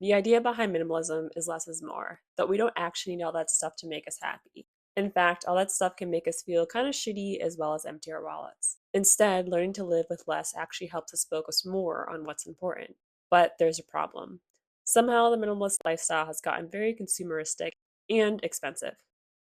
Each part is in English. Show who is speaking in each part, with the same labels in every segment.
Speaker 1: The idea behind minimalism is less is more, that we don't actually need all that stuff to make us happy. In fact, all that stuff can make us feel kind of shitty as well as empty our wallets. Instead, learning to live with less actually helps us focus more on what's important. But there's a problem. Somehow, the minimalist lifestyle has gotten very consumeristic and expensive.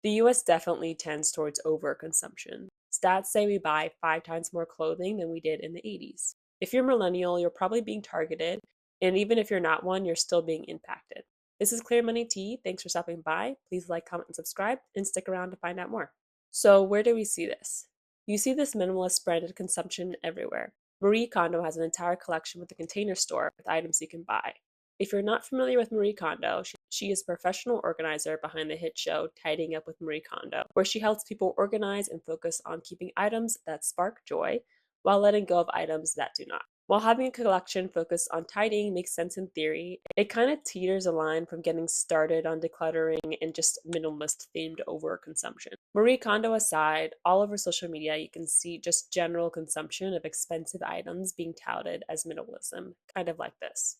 Speaker 1: The US definitely tends towards overconsumption. Stats say we buy 5 times more clothing than we did in the 80s. If you're millennial, you're probably being targeted, and even if you're not one, you're still being impacted. This is Clear Money Tea. Thanks for stopping by. Please like, comment, and subscribe, and stick around to find out more. So, where do we see this? You see this minimalist branded consumption everywhere. Marie Kondo has an entire collection with a container store with items you can buy. If you're not familiar with Marie Kondo, she is a professional organizer behind the hit show Tidying Up with Marie Kondo, where she helps people organize and focus on keeping items that spark joy while letting go of items that do not. While having a collection focused on tidying makes sense in theory, it kind of teeters a line from getting started on decluttering and just minimalist themed overconsumption. Marie Kondo aside, all over social media you can see just general consumption of expensive items being touted as minimalism, kind of like this.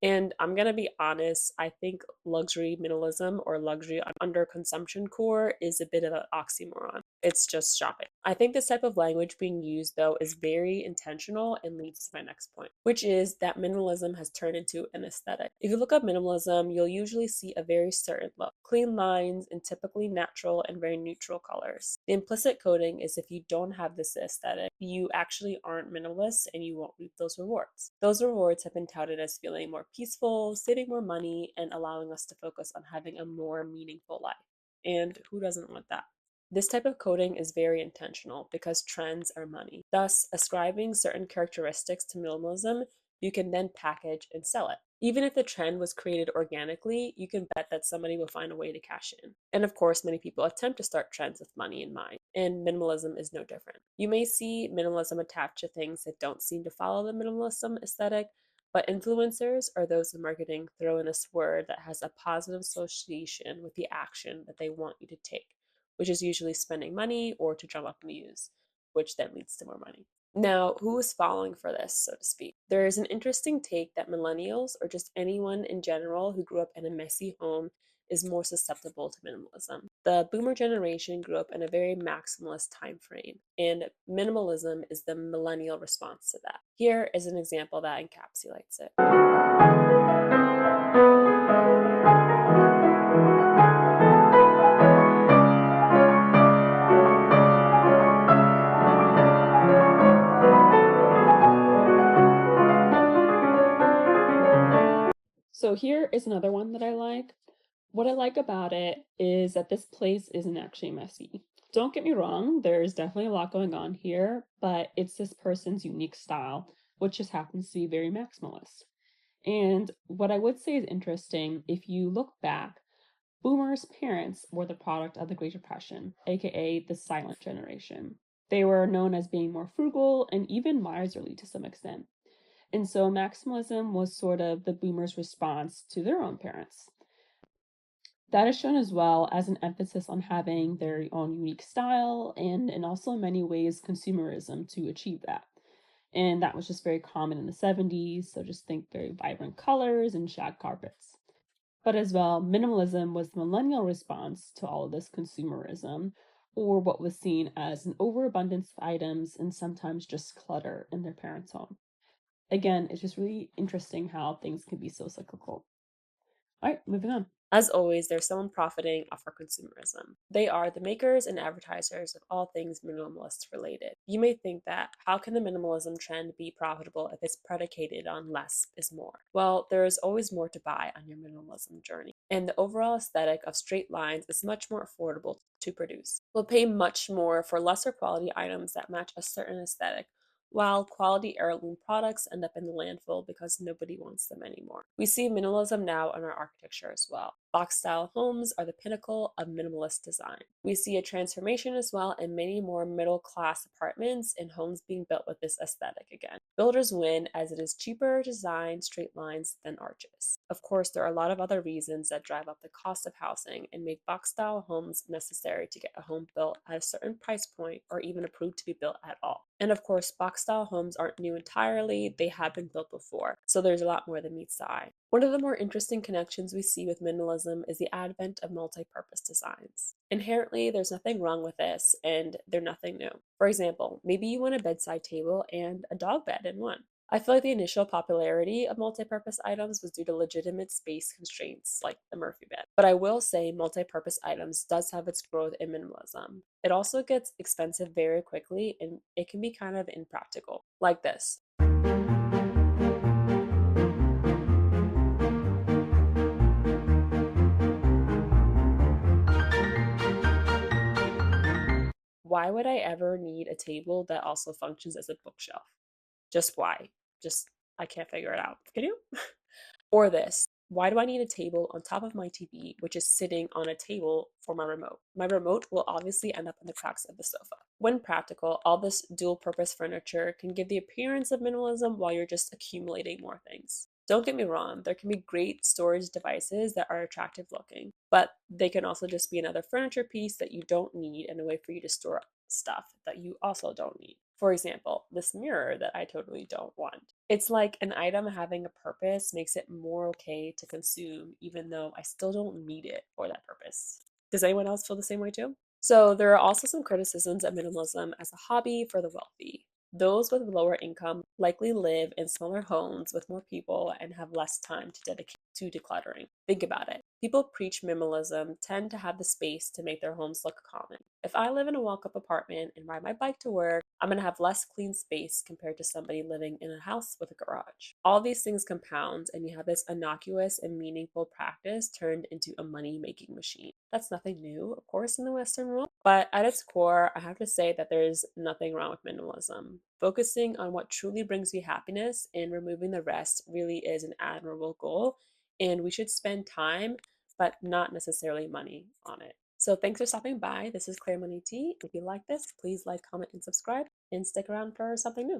Speaker 1: And I'm gonna be honest, I think luxury minimalism or luxury under consumption core is a bit of an oxymoron. It's just shopping. I think this type of language being used, though, is very intentional and leads to my next point, which is that minimalism has turned into an aesthetic. If you look up minimalism, you'll usually see a very certain look, clean lines, and typically natural and very neutral colors. The implicit coding is if you don't have this aesthetic, you actually aren't minimalist and you won't reap those rewards. Those rewards have been touted as feeling more peaceful, saving more money, and allowing us to focus on having a more meaningful life. And who doesn't want that? This type of coding is very intentional because trends are money. Thus, ascribing certain characteristics to minimalism, you can then package and sell it. Even if the trend was created organically, you can bet that somebody will find a way to cash in. And of course, many people attempt to start trends with money in mind, and minimalism is no different. You may see minimalism attached to things that don't seem to follow the minimalism aesthetic, but influencers or those in marketing throw in this word that has a positive association with the action that they want you to take, which is usually spending money or to drum up views, which then leads to more money. Now, who is falling for this, so to speak? There is an interesting take that millennials, or just anyone in general who grew up in a messy home, is more susceptible to minimalism. The boomer generation grew up in a very maximalist time frame, and minimalism is the millennial response to that. Here is an example that encapsulates it. So here is another one that I like. What I like about it is that this place isn't actually messy. Don't get me wrong, there's definitely a lot going on here, but it's this person's unique style, which just happens to be very maximalist. And what I would say is interesting, if you look back, Boomers' parents were the product of the Great Depression, aka the silent generation. They were known as being more frugal and even miserly to some extent. And so maximalism was sort of the boomers' response to their own parents. That is shown as well as an emphasis on having their own unique style and also in many ways consumerism to achieve that. And that was just very common in the 70s, so just think very vibrant colors and shag carpets. But as well, minimalism was the millennial response to all of this consumerism, or what was seen as an overabundance of items and sometimes just clutter in their parents' home. Again, it's just really interesting how things can be so cyclical. All right, moving on. As always, there's someone profiting off our consumerism. They are the makers and advertisers of all things minimalist related. You may think that how can the minimalism trend be profitable if it's predicated on less is more? Well, there is always more to buy on your minimalism journey, and the overall aesthetic of straight lines is much more affordable to produce. We'll pay much more for lesser quality items that match a certain aesthetic while quality heirloom products end up in the landfill because nobody wants them anymore. We see minimalism now in our architecture as well. Box style homes are the pinnacle of minimalist design. We see a transformation as well in many more middle class apartments and homes being built with this aesthetic again. Builders win as it is cheaper to design straight lines than arches. Of course, there are a lot of other reasons that drive up the cost of housing and make box style homes necessary to get a home built at a certain price point or even approved to be built at all. And of course, box style homes aren't new entirely, they have been built before, so there's a lot more than meets the eye. One of the more interesting connections we see with minimalism is the advent of multi-purpose designs. Inherently, there's nothing wrong with this, and they're nothing new. For example, maybe you want a bedside table and a dog bed in one. I feel like the initial popularity of multi-purpose items was due to legitimate space constraints like the Murphy bed. But I will say multi-purpose items does have its growth in minimalism. It also gets expensive very quickly and it can be kind of impractical. Like this. Why would I ever need a table that also functions as a bookshelf? Just why? Just I can't figure it out. Can you? Or this. Why do I need a table on top of my TV, which is sitting on a table for my remote? My remote will obviously end up in the cracks of the sofa. When practical, all this dual purpose furniture can give the appearance of minimalism while you're just accumulating more things. Don't get me wrong, there can be great storage devices that are attractive looking, but they can also just be another furniture piece that you don't need and a way for you to store stuff that you also don't need. For example, this mirror that I totally don't want. It's like an item having a purpose makes it more okay to consume, even though I still don't need it for that purpose. Does anyone else feel the same way too? So, there are also some criticisms of minimalism as a hobby for the wealthy. Those with lower income likely live in smaller homes with more people and have less time to dedicate to decluttering. Think about it. People preach minimalism tend to have the space to make their homes look common. If I live in a walk up apartment and ride my bike to work, I'm going to have less clean space compared to somebody living in a house with a garage. All these things compound, and you have this innocuous and meaningful practice turned into a money making machine. That's nothing new, of course, in the Western world, but at its core, I have to say that there's nothing wrong with minimalism. Focusing on what truly brings you happiness and removing the rest really is an admirable goal, and we should spend time, but not necessarily money, on it. So thanks for stopping by. This is Claire Money T. If you like this, please like, comment, and subscribe, and stick around for something new.